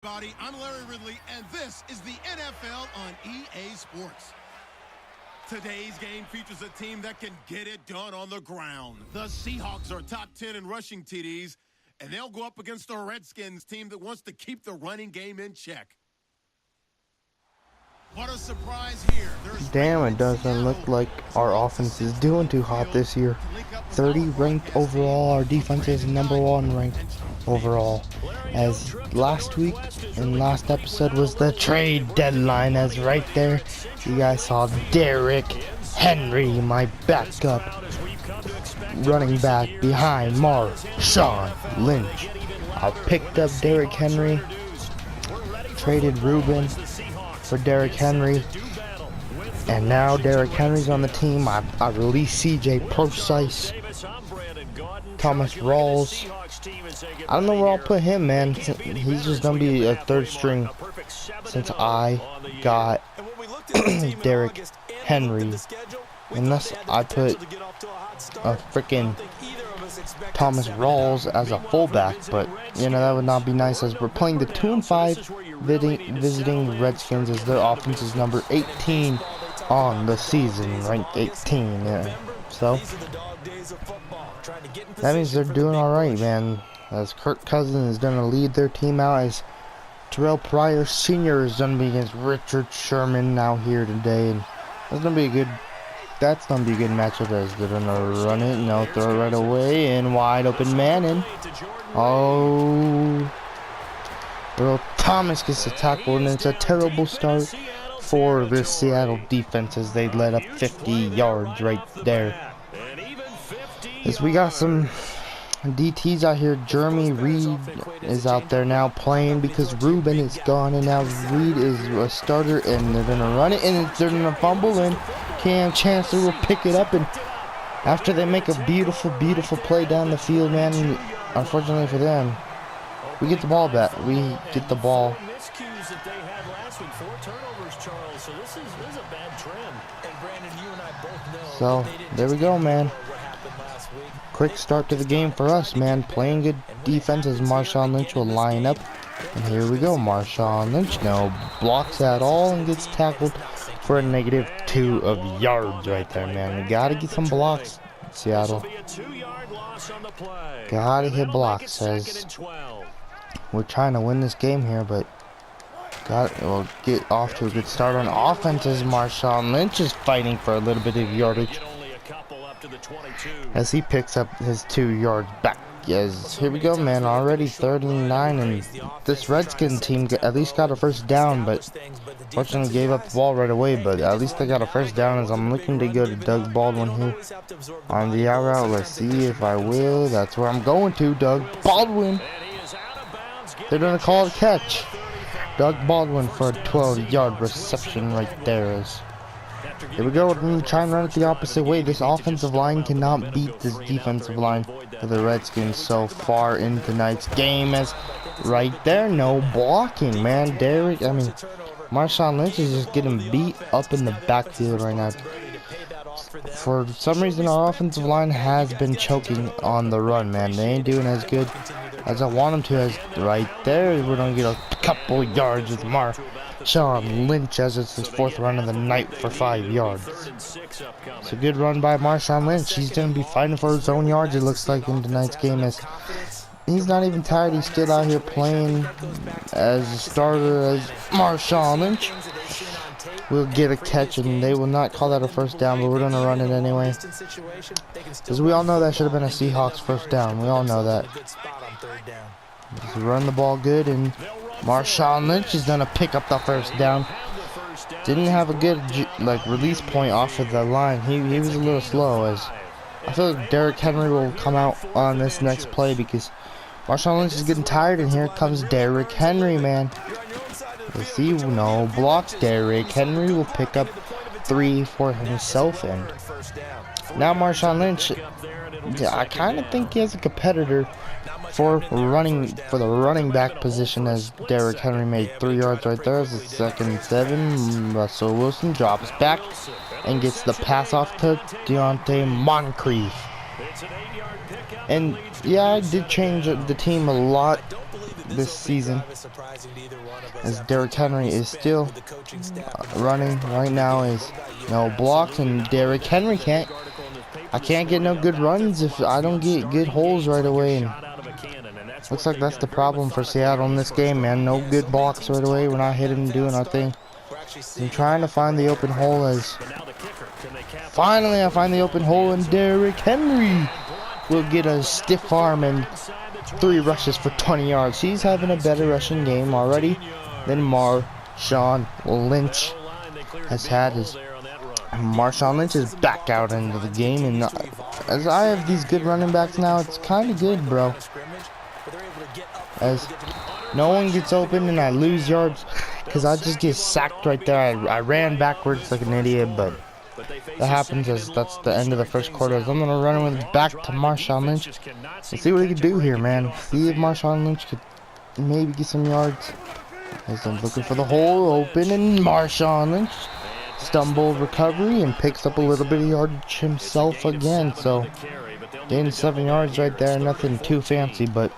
I'm Larry Ridley, and this is the NFL on EA Sports. Today's game features a team that can get it done on the ground. The Seahawks are top 10 in rushing TDs, and they'll go up against the Redskins team that wants to keep the running game in check. What a surprise here. Damn, it doesn't look like our offense is doing too hot this year. 30 ranked overall, our defense is #1 ranked overall. As last week and last episode was the trade deadline, as right there you guys saw Derrick Henry, my backup running back behind Marshawn Lynch. I picked up Derrick Henry, traded Ruben for Derrick Henry, and now Derrick Henry's on the team. I released CJ Procise, Thomas Rawls. I don't know where I'll put him, man. He's just gonna be a third string since I got Derrick Henry, unless I put a freaking Thomas Rawls as a fullback. But you know, that would not be nice, as we're playing the 2-5 visiting Redskins, as their offense is number 18 on the season, ranked 18. Yeah. So that means they're doing all right, man. As Kirk Cousins is going to lead their team out, as Terrell Pryor Sr. is going to be against Richard Sherman now here today, and that's going to be a good matchup, as they're going to run it and they'll throw it right away, and wide open man, and oh, Earl Thomas gets the tackle, and it's a terrible start for this Seattle defense, as they let up 50 yards right there. As we got some DTs out here. Jeremy Reed is out there now playing because Ruben is gone, and now Reed is a starter, and they're gonna run it, and they're gonna fumble, and Cam Chancellor will pick it up, and after they make a beautiful play down the field, man, unfortunately for them, we get the ball back. We get the ball. So there we go, man. Quick start to the game for us, man. Playing good defense, as Marshawn Lynch will line up. And here we go. Marshawn Lynch, no blocks at all, and gets tackled for a -2 of yards right there, man. We gotta get some blocks, Seattle. Gotta hit blocks, as we're trying to win this game here, but we'll get off to a good start on offense, as Marshawn Lynch is fighting for a little bit of yardage, as he picks up his 2 yards back. Yes, here we go, man. Already 39, and this Redskins team at least got a first down, but fortunately gave up the ball right away. But at least they got a first down, as I'm looking to go to Doug Baldwin here on the out route. Let's see if I will. That's where I'm going to. Doug Baldwin. They're gonna call it a catch. Doug Baldwin for a 12-yard reception right there. Here we go. We're going to try and run it the opposite way. This offensive line cannot beat this defensive line for the Redskins so far in tonight's game, as right there, no blocking, man. Marshawn Lynch is just getting beat up in the backfield right now. For some reason, our offensive line has been choking on the run, man. They ain't doing as good as I want them to. As right there, we're going to get a couple yards with Marshawn Lynch, as it's his 4th run of the night for 5 yards. It's a good run by Marshawn Lynch. He's going to be fighting for his own yards, it looks like, in tonight's game, as he's not even tired. He's still out here playing as a starter, as Marshawn Lynch will get a catch, and they will not call that a first down, but we're going to run it anyway, because we all know that should have been a Seahawks first down. We all know that. Just run the ball good, and Marshawn Lynch is going to pick up the first down. Didn't have a good release point off of the line. He was a little slow, as I feel like Derrick Henry will come out on this next play, because Marshawn Lynch is getting tired, and here comes Derrick Henry, man. Let's see, no blocks. Derrick Henry will pick up 3 for himself, and now Marshawn Lynch, I kind of think he has a competitor for the running back position, as Derrick Henry made 3 yards right there. As it's 2nd and 7. Russell Wilson drops back and gets the pass off to Deontay Moncrief. And yeah, I did change the team a lot this season, as Derrick Henry is still running right now. Is no blocks, and Derrick Henry I can't get no good runs if I don't get good holes right away. And looks like that's the problem for Seattle in this game, man. No good blocks right away. We're not hitting and doing our thing. I'm trying to find the open hole as finally I find the open hole, and Derrick Henry will get a stiff arm and 3 rushes for 20 yards. He's having a better rushing game already than Marshawn Lynch has had. Marshawn Lynch is back out into the game, and as I have these good running backs now, it's kind of good, bro. As no one gets open and I lose yards because I just get sacked right there. I ran backwards like an idiot, but that happens as that's the end of the first quarter. As I'm going to run with back to Marshawn Lynch and see what he can do here, man. See if Marshawn Lynch could maybe get some yards. As I'm looking for the hole open, and Marshawn Lynch stumble recovery and picks up a little bit of yardage himself again. So gained 7 yards right there. Nothing too fancy, but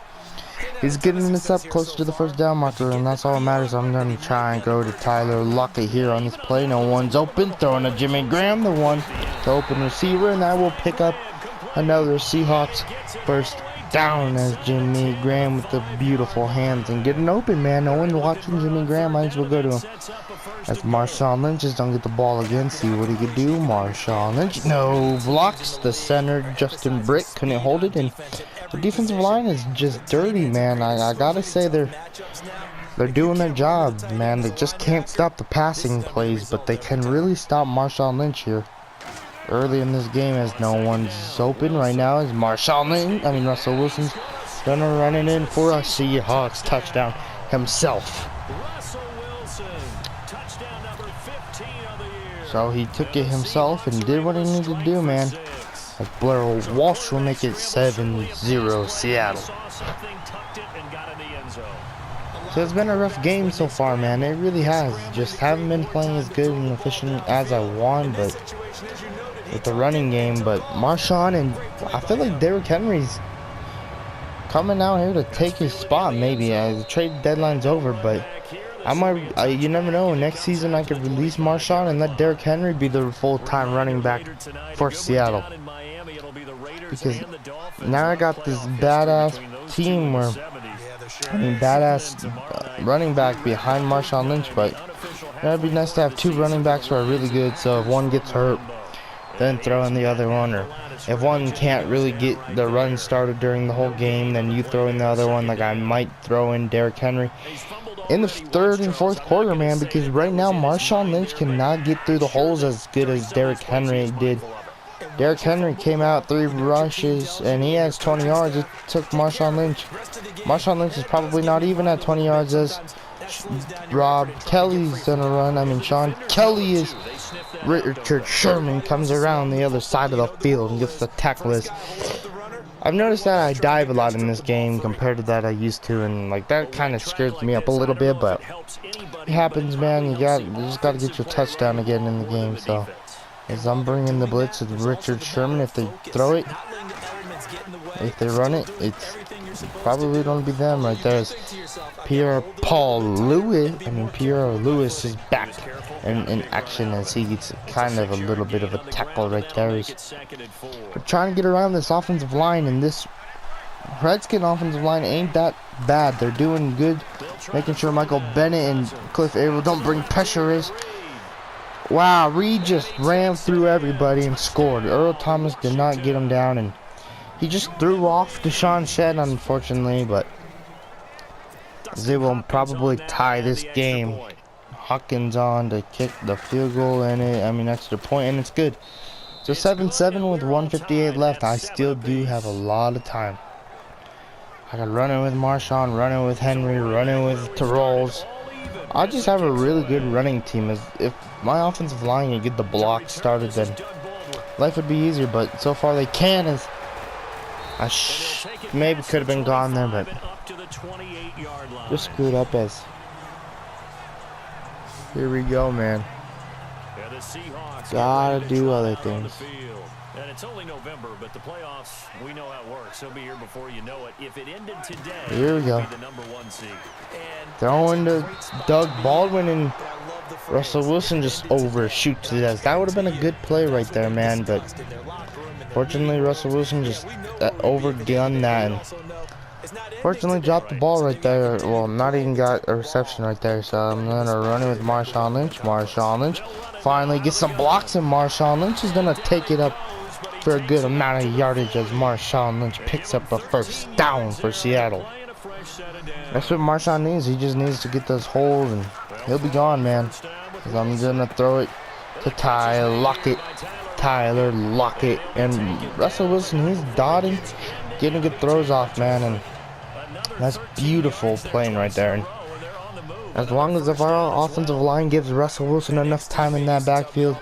he's getting us up closer to the first down marker, and that's all that matters. I'm going to try and go to Tyler Lockett here on this play. No one's open. Throwing to Jimmy Graham, the one to open receiver, and I will pick up another Seahawks first down as Jimmy Graham with the beautiful hands and getting open, man. No one's watching Jimmy Graham. Might as well go to him. As Marshawn Lynch just don't get the ball again. See what he could do. Marshawn Lynch, no blocks. The center, Justin Britt, couldn't hold it, and the defensive line is just dirty, man. I gotta say they're doing their job, man. They just can't stop the passing plays, but they can really stop Marshawn Lynch here early in this game, as no one's open right now. As Russell Wilson's gonna run it in for a Seahawks touchdown himself. So he took it himself and did what he needed to do, man. As Blair Walsh will make it 7-0 Seattle. So it's been a rough game so far, man. It really has. Just haven't been playing as good and efficient as I want, but with the running game. But Marshawn, and I feel like Derrick Henry's coming out here to take his spot, maybe. The trade deadline's over, but you never know. Next season I could release Marshawn and let Derrick Henry be the full-time running back for Seattle. Because now I got this badass team where, badass running back behind Marshawn Lynch, but it'd be nice to have 2 running backs who are really good, so if one gets hurt, then throw in the other one, or if one can't really get the run started during the whole game, then you throw in the other one. Like I might throw in Derrick Henry in the 3rd and 4th quarter, man, because right now Marshawn Lynch cannot get through the holes as good as Derrick Henry did. Derrick Henry came out 3 rushes and he has 20 yards. It took Marshawn Lynch. Marshawn Lynch is probably not even at 20 yards as Rob Kelly's gonna run. Sean Kelly is. Richard Sherman comes around the other side of the field and gets the tackle. I've noticed that I dive a lot in this game compared to that I used to, and like that kind of scares me up a little bit, but it happens, man. You just got to get your touchdown again in the game. So as I'm bringing the blitz with Richard Sherman, if they throw it, if they run it, it's probably going to be them right there. Pierre Lewis is back in action as he gets kind of a little bit of a tackle right there. We're trying to get around this offensive line, and this Redskin offensive line ain't that bad. They're doing good, making sure Michael Bennett and Cliff Averill don't bring pressure. Wow, Reed just ran through everybody and scored. Earl Thomas did not get him down, and he just threw off Deshaun Shedd, unfortunately, but they will probably tie this game. Hawkins on to kick the field goal, and extra point, and it's good. So 7-7 with 1:58 left. I still do have a lot of time. I can run it with Marshawn, run it with Henry, run it with Terrells. I just have a really good running team. If my offensive line can get the block started, then life would be easier, but so far they can. Maybe could have been gone there, but just screwed up as. Here we go, man. Gotta do other things. And it's only November, but the playoffs, we know how it works. He'll be here before you know it. If it ended today, here we go. be the #1 seed. Throwing to Doug Baldwin, and Russell Wilson just overshoots it. That would have been a good play right there, man. But fortunately, Russell Wilson just overdone that. And fortunately, dropped the ball right there. Well, not even got a reception right there. So I'm gonna run it with Marshawn Lynch. Marshawn Lynch finally gets some blocks, and Marshawn Lynch is gonna take it up for a good amount of yardage as Marshawn Lynch picks up a first down for Seattle. That's what Marshawn needs. He just needs to get those holes, and he'll be gone, man. Because I'm gonna throw it to Tyler Lockett. Tyler Lockett. And Russell Wilson, he's dotting, getting good throws off, man. And that's beautiful playing right there. And as long as our offensive line gives Russell Wilson enough time in that backfield,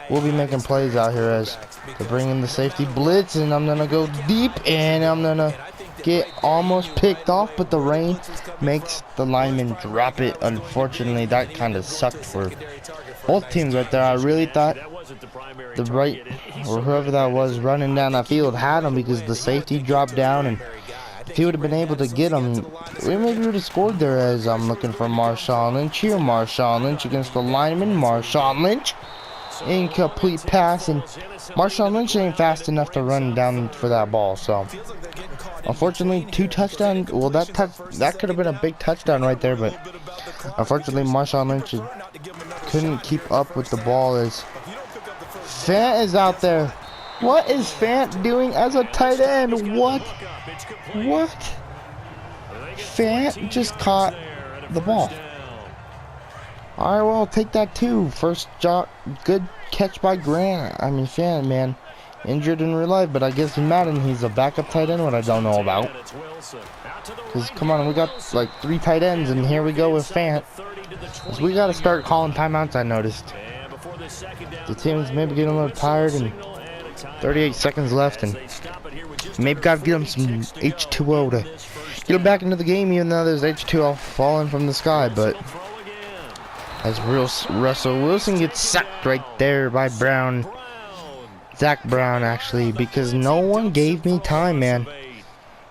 we'll be making plays out here as they bring in the safety blitz, and I'm gonna go deep, and I'm gonna get almost picked off, but the rain makes the lineman drop it. Unfortunately, that kind of sucked for both teams right there. I really thought the right, or whoever that was running down that field, had him, because the safety dropped down, and if he would have been able to get him, we maybe would have scored there. As I'm looking for Marshawn Lynch here. Marshawn Lynch against the lineman. Marshawn Lynch. Incomplete pass, and Marshawn Lynch ain't fast enough to run down for that ball. So unfortunately, 2 touchdowns. Well, that could have been a big touchdown right there, but unfortunately Marshawn Lynch couldn't keep up with the ball. As Fant is out there. What is Fant doing as a tight end? What? Fant just caught the ball. Alright, well, I'll take that too. First good catch by Grant. I mean, Fant, man. Injured in real life, but I guess in Madden he's a backup tight end, what I don't know about. Because, come on, we got like 3 tight ends, and here we go with Fant. So we got to start calling timeouts, I noticed. The team's maybe getting a little tired, and 38 seconds left, and maybe got to get them some H2O to get them back into the game, even though there's H2O falling from the sky. But as Russell Wilson gets sacked right there by Brown. Zach Brown, actually, because no one gave me time, man.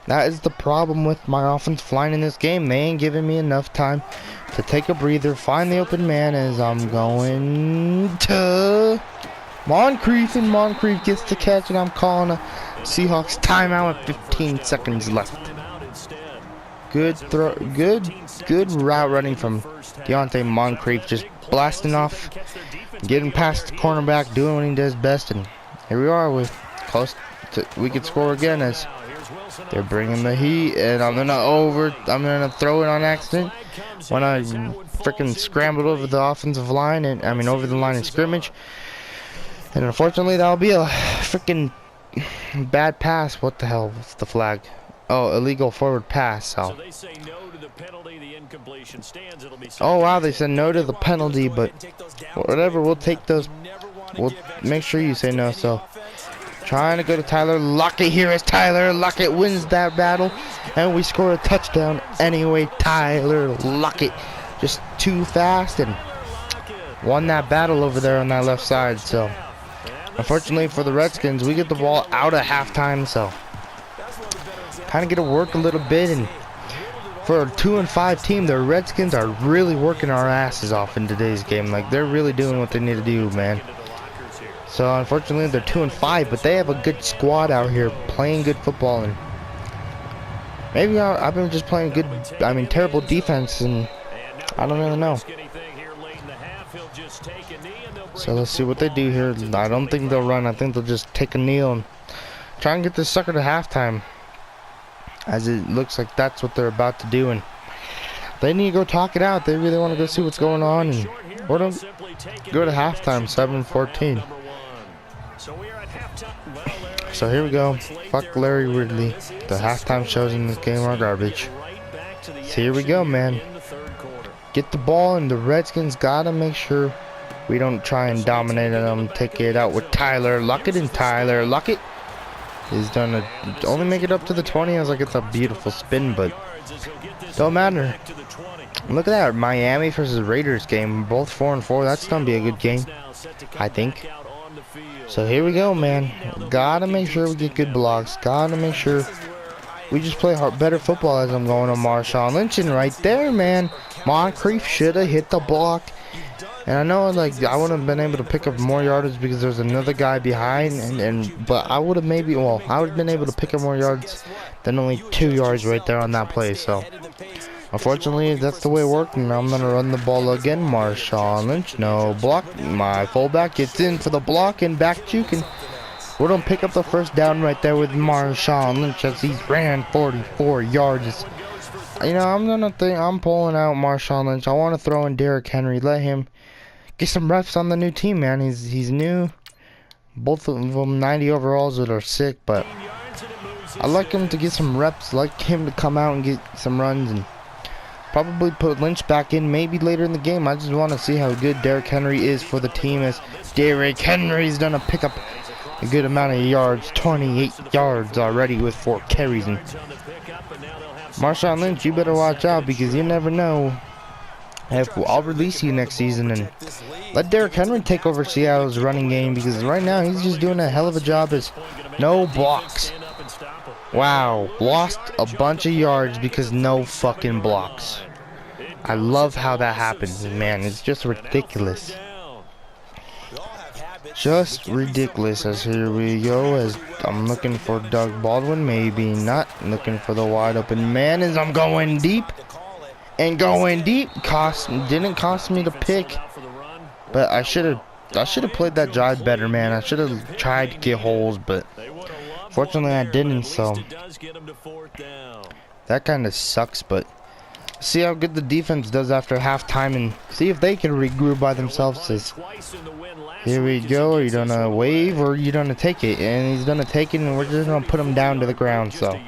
That is the problem with my offensive line in this game. They ain't giving me enough time to take a breather, find the open man, as I'm going to Moncrief, and Moncrief gets the catch, and I'm calling a Seahawks timeout with 15 seconds left. Good throw, good route running from Deontay Moncrief, just blasting off, getting past the cornerback, doing what he does best, and here we are with close to, we could score again as they're bringing the heat, and I'm gonna throw it on accident when I freaking scrambled over the offensive line, and I mean over the line of scrimmage, and unfortunately that'll be a freaking bad pass. What the hell? What's the flag? Oh, illegal forward pass. So oh wow, they said no to the penalty, but whatever, we'll take those. We'll make sure you say no. So trying to go to Tyler Lockett here as Tyler Lockett wins that battle, and we score a touchdown anyway. Tyler Lockett just too fast and won that battle over there on that left side. So unfortunately for the Redskins, we get the ball out of halftime, so kind of get to work a little bit. And for a 2-5 team, the Redskins are really working our asses off in today's game. Like, they're really doing what they need to do, man. So unfortunately they're 2-5, but they have a good squad out here playing good football, and maybe I've been just playing good, I mean terrible defense, and I don't really know. So let's see what they do here. I don't think they'll run. I think they'll just take a kneel and try and get this sucker to halftime, as it looks like that's what they're about to do, and they need to go talk it out. They really want to go see what's going on, and or don't go to halftime 7-14. So here we go. Fuck Larry Ridley. The halftime shows in this game are garbage. So here we go, man. Get the ball, and the Redskins gotta make sure we don't try and dominate them. Take it out with Tyler Lockett, and Tyler Lockett is gonna only make it up to the 20. I was like, it's a beautiful spin, but don't matter. Look at that Miami versus Raiders game. Both 4-4. That's gonna be a good game, I think. So here we go, man. Gotta make sure we get good blocks. Gotta make sure we just play better football as I'm going to Marshawn Lynch. And right there, man, Moncrief should have hit the block. And I know, like, I wouldn't have been able to pick up more yardage because there's another guy behind, but I would have I would have been able to pick up more yards than only 2 yards right there on that play. So, unfortunately, that's the way it worked, and I'm gonna run the ball again. Marshawn Lynch, no block. My fullback gets in for the block and back juke, and we're gonna pick up the first down right there with Marshawn Lynch as he ran 44 yards. You know, I'm pulling out Marshawn Lynch. I want to throw in Derrick Henry. Let him get some reps on the new team, man. He's new. Both of them 90 overalls that are sick, but I like him to get some reps. Like him to come out and get some runs and probably put Lynch back in maybe later in the game. I just want to see how good Derrick Henry is for the team, as Derrick Henry's gonna pick up a good amount of yards, 28 yards already with 4 carries. And Marshawn Lynch, you better watch out because you never know. I'll release you next season and let Derrick Henry take over Seattle's running game, because right now he's just doing a hell of a job as no blocks. Wow, lost a bunch of yards because no fucking blocks. I love how that happens, man. It's just ridiculous. Just ridiculous. As here we go, as I'm looking for Doug Baldwin, maybe not. Looking for the wide open man as I'm going deep. And going deep didn't cost me the pick, but I should have played that drive better, man. I should have tried to get holes, but fortunately I didn't. So that kind of sucks. But see how good the defense does after halftime, and see if they can regroup by themselves. Here we go. Are you gonna wave or are you gonna take it? And he's gonna take it, and we're just gonna put him down to the ground. So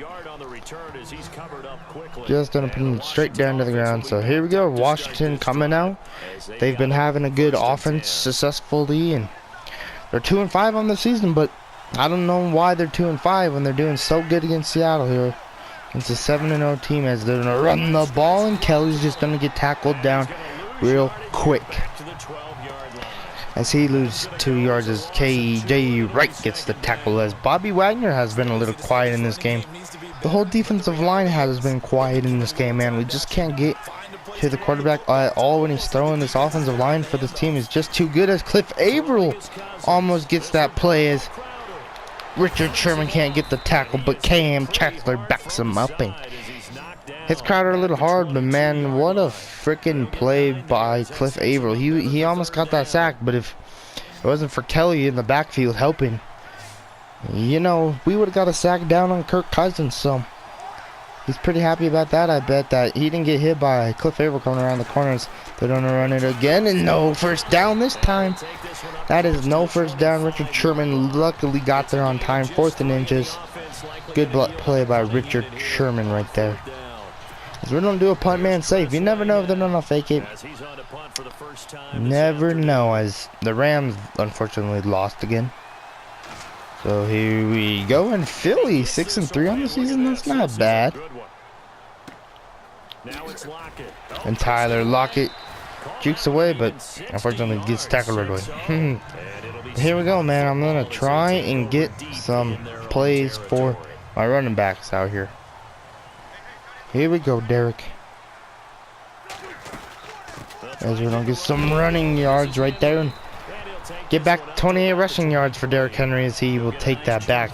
just gonna put him straight down to the ground. So here we go. Washington coming out. They've been having a good offense successfully, and they're 2-5 on the season. But I don't know why they're 2-5 when they're doing so good against Seattle here. It's a 7-0 team, as they're gonna run the ball, and Kelly's just gonna get tackled down real quick as he loses 2 yards as KJ Wright gets the tackle, as Bobby Wagner has been a little quiet in this game. The whole defensive line has been quiet in this game, man. We just can't get to the quarterback at all when he's throwing. This offensive line for this team is just too good, as Cliff Averill almost gets that play, as Richard Sherman can't get the tackle, but Cam Chancellor backs him up and hits Crowder a little hard. But man, what a freaking play by Cliff Averill. He almost got that sack, but if it wasn't for Kelly in the backfield helping, you know, we would have got a sack down on Kirk Cousins. So he's pretty happy about that. I bet that he didn't get hit by Cliff Averill coming around the corners. They're going to run it again, and no first down this time. That is no first down. Richard Sherman luckily got there on time. 4th and inches. Good play by Richard Sherman right there. As we're going to do a punt man safe. You never know if they're going to fake it. Never know, as the Rams unfortunately lost again. So here we go, and Philly 6-3 on the season. That's not bad. And Tyler Lockett jukes away, but unfortunately gets tackled right away. Here we go, man. I'm gonna try and get some plays for my running backs out here. Here we go, Derek. As we're gonna get some running yards right there, and get back 28 rushing yards for Derrick Henry, as he will take that back.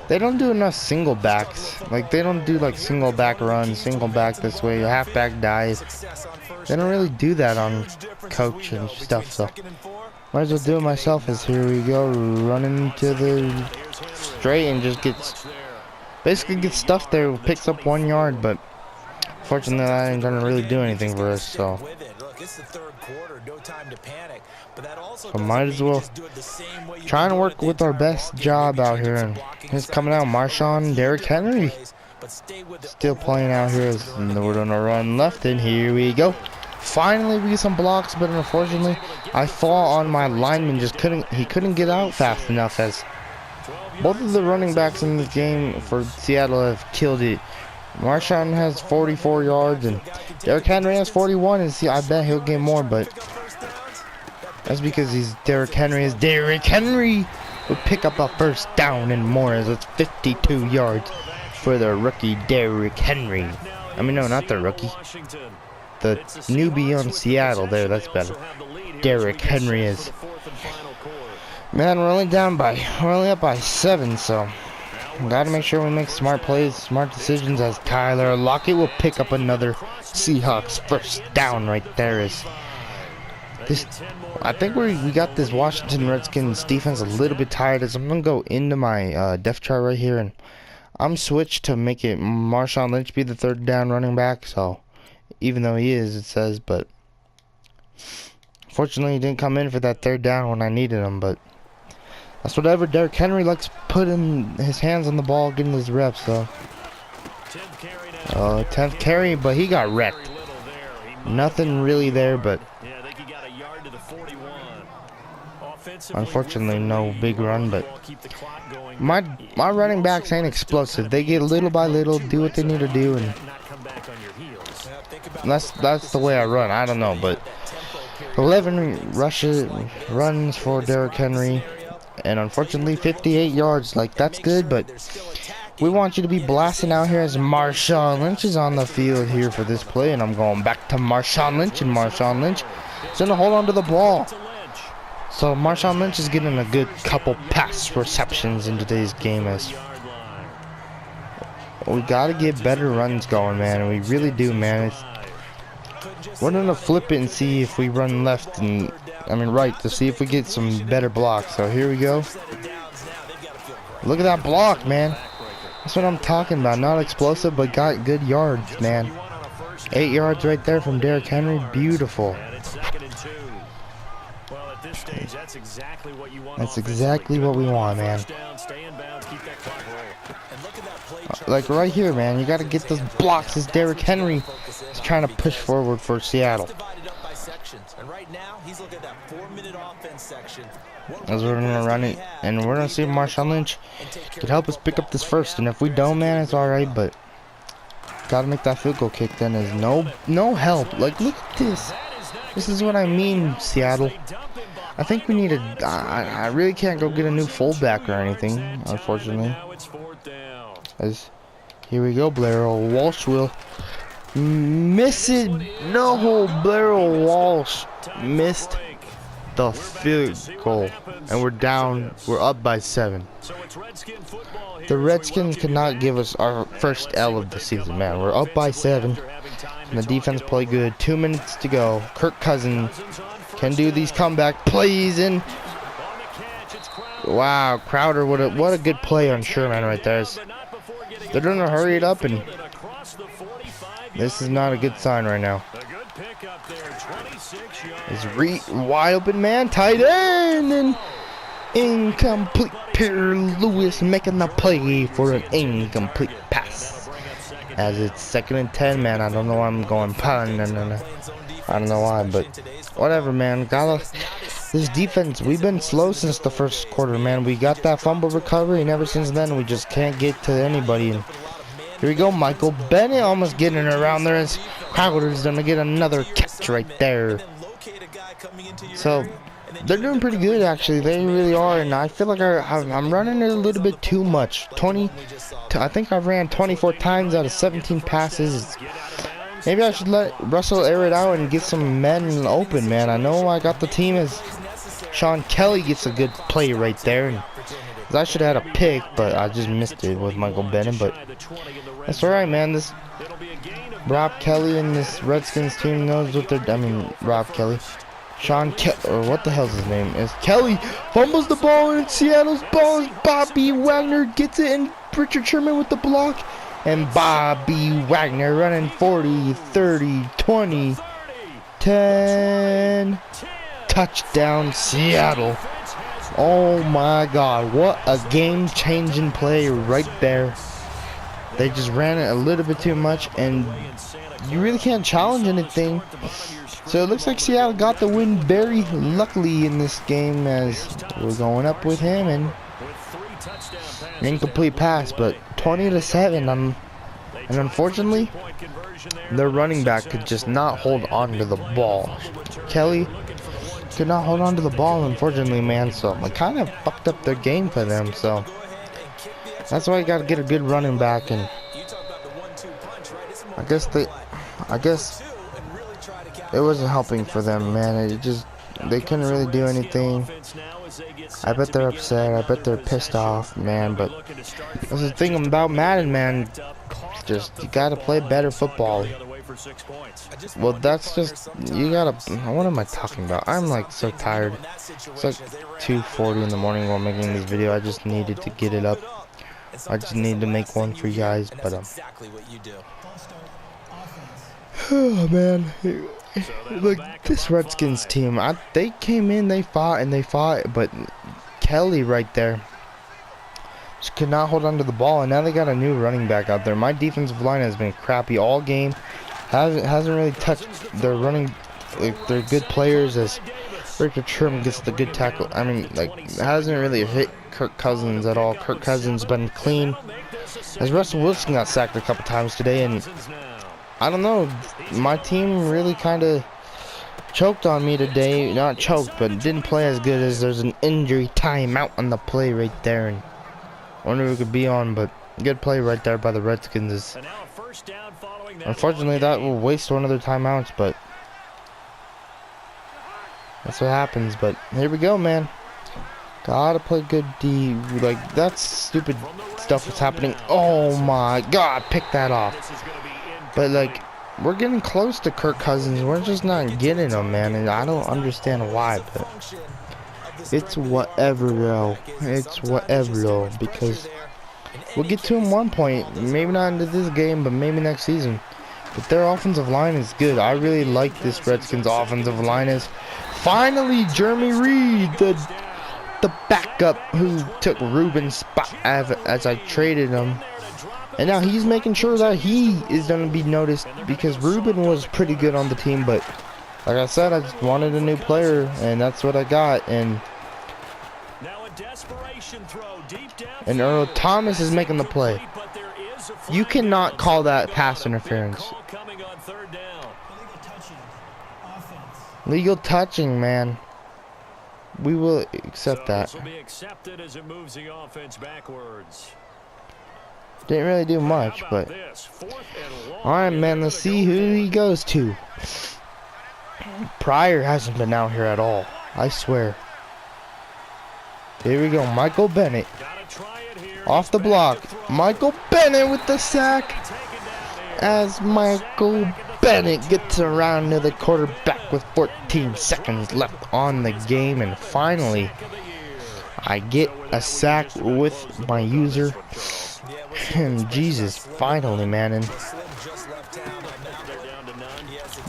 They don't do enough single backs. Like, they don't do like single back runs, single back this way, half back dive. They don't really do that on coach and stuff. So might as well do it myself. As here we go, running to the straight and just basically gets stuffed there. Picks up 1 yard, but fortunately that ain't gonna really do anything for us. So might as well try and work with our best job out here. And he's coming out, Marshawn, Derrick Henry still playing out here, and we're gonna run left, and here we go. Finally we get some blocks, but unfortunately I fall on my lineman. He couldn't get out fast enough, as both of the running backs in this game for Seattle have killed it. Marshawn has 44 yards and Derrick Henry has 41, and see, I bet he'll get more, but That's because he's Derrick Henry. As Derrick Henry will pick up a first down and more, as it's 52 yards for the rookie Derrick Henry. I mean, no, not the rookie. The newbie on Seattle there, that's better. Derrick Henry is. Man, we're only up by 7, so gotta make sure we make smart plays, smart decisions, as Tyler Lockett will pick up another Seahawks first down right there. Is this? I think we got this Washington Redskins defense a little bit tired. As I'm gonna go into my depth chart right here, and I'm switched to make it Marshawn Lynch be the third down running back. So even though he is, it says, but fortunately he didn't come in for that third down when I needed him. But that's whatever. Derrick Henry likes putting his hands on the ball, getting his reps. So 10th carry, but he got wrecked. Nothing really there, but unfortunately no big run. But my running backs ain't explosive. They get little by little, do what they need to do, and that's the way I run. I don't know, but 11 runs for Derrick Henry, and unfortunately 58 yards. Like, that's good, but we want you to be blasting out here, as Marshawn Lynch is on the field here for this play. And I'm going back to Marshawn Lynch, and Marshawn Lynch is going to hold on to the ball. So Marshawn Lynch is getting a good couple pass receptions in today's game. As we got to get better runs going, man. We really do, man. We're going to flip it and see if we run left and, right, to see if we get some better blocks. So here we go. Look at that block, man. That's what I'm talking about. Not explosive, but got good yards, man. 8 yards right there from Derrick Henry. Beautiful. That's exactly what we want, man. Like right here, man. You got to get those blocks as Derrick Henry is trying to push forward for Seattle. As we're going to run it, and we're going to see if Marshawn Lynch could help us pick up this first. And if we don't, man, it's alright, but got to make that field goal kick. Then is no help. Like, look at this. This is what I mean, Seattle. I think we need I really can't go get a new fullback or anything, unfortunately. As here we go, Blair Walsh will miss it. No, Blair Walsh missed the field goal, and we're up by 7. The Redskins could not give us our first L of the season, man. We're up by 7, and the defense played good. 2 minutes to go. Kirk Cousins can do these comeback plays, and wow, Crowder, what a good play on Sherman right there. They're gonna hurry it up, and this is not a good sign right now. It's wide open man, tight end, and incomplete. Pierre Lewis making the play for an incomplete pass. As it's 2nd and 10, man. I don't know why I'm going pun. I don't know why, but whatever, man. This defense, we've been slow since the first quarter, man. We got that fumble recovery, and ever since then, we just can't get to anybody. And here we go, Michael Bennett almost getting around there, as Crowder's gonna get another catch right there. So they're doing pretty good, actually. They really are, and I feel like I'm running it a little bit too much. I think I've ran 24 times out of 17 passes. Maybe I should let Russell air it out and get some men open, man. I know I got the team as Sean Kelly gets a good play right there, and I should have had a pick, but I just missed it with Michael Bennett. But that's alright, man. This Rob Kelly and this Redskins team knows what they're. Rob Kelly. Sean Kelly, or what the hell's his name? Is Kelly fumbles the ball, and Seattle's ball is Bobby Wagner gets it, and Richard Sherman with the block. And Bobby Wagner running 40, 30, 20, 10. Touchdown, Seattle. Oh my God, what a game-changing play right there. They just ran it a little bit too much, and you really can't challenge anything. So it looks like Seattle got the win very luckily in this game, as we're going up with him, and incomplete pass, but 20-7. And unfortunately, their running back could just not hold on to the ball. Kelly could not hold on to the ball, unfortunately, man. So it kind of fucked up their game for them. So that's why you got to get a good running back, and I guess it wasn't helping for them, man. They couldn't really do anything. I bet they're upset. I bet they're pissed off, man. But that's the thing about Madden, man. Just you gotta play better football. Well, that's just you gotta. What am I talking about? I'm like so tired. It's like 2:40 in the morning while making this video. I just needed to get it up. I just need to make one for you guys, but oh man, like this Redskins team, they came in, they fought, but Kelly right there just could not hold on to the ball, and now they got a new running back out there. My defensive line has been crappy all game. Hasn't really touched their running, like their good players as Richard Sherman gets the good tackle. I mean, like hasn't really hit Kirk Cousins at all. Kirk Cousins been clean. As Russell Wilson got sacked a couple times today, and I don't know, my team really kind of choked on me today. Not choked, but didn't play as good as there's an injury timeout on the play right there, and I wonder who it could be on, but good play right there by the Redskins. Unfortunately, that will waste one of their timeouts, but that's what happens. But here we go, man. Gotta play good D. Like, that's stupid stuff that's happening. Oh my god, pick that off. But like, we're getting close to Kirk Cousins. We're just not getting him, man, and I don't understand why, but it's whatever though. It's whatever though, because we'll get to him one point. Maybe not into this game, but maybe next season. But their offensive line is good. I really like this Redskins offensive line. Is finally Jeremy Reed, the backup who took Ruben's spot as I traded him. And now he's making sure that he is going to be noticed, because Ruben was pretty good on the team, but like I said, I just wanted a new player, and that's what I got. And Earl Thomas is making the play. You cannot call that pass interference. Legal touching, man. We will accept that. Didn't really do much, but alright, man, let's see who he goes to. Pryor hasn't been out here at all, I swear. Here we go, Michael Bennett off the block. Michael Bennett with the sack, as Michael Bennett gets around to the quarterback with 14 seconds left on the game, and finally I get a sack with my user. And Jesus, finally, man. And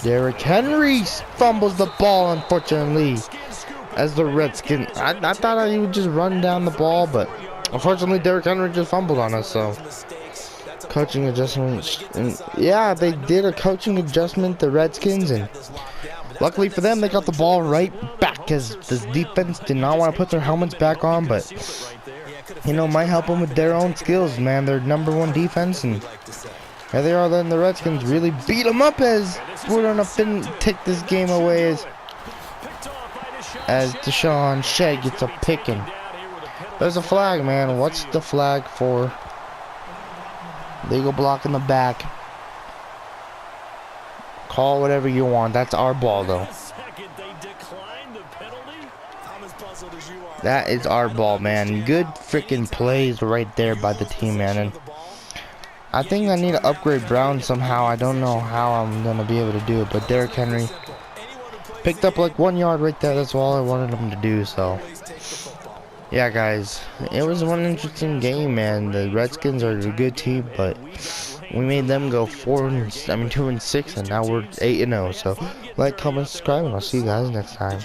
Derrick Henry fumbles the ball, unfortunately, as the Redskins. I thought he would just run down the ball, but unfortunately Derrick Henry just fumbled on us. So coaching adjustment, and yeah, they did a coaching adjustment, the Redskins, and luckily for them, they got the ball right back, as this defense did not want to put their helmets back on, but you know, might help them with their own skills, man. They're #1 defense, and here they are letting the Redskins really beat them up, as we're gonna take this game away as Deshaun Shea gets a pick. And there's a flag, man. What's the flag for? Legal block in the back. Call whatever you want. That's our ball, though. That is our ball, man. Good freaking plays right there by the team, man. And I think I need to upgrade Brown somehow. I don't know how I'm going to be able to do it. But Derrick Henry picked up like 1 yard right there. That's all I wanted him to do. So, yeah, guys. It was one interesting game, man. The Redskins are a good team, but we made them go 2 and 6, and now we're 8 and 0. So, like, comment, subscribe, and I'll see you guys next time.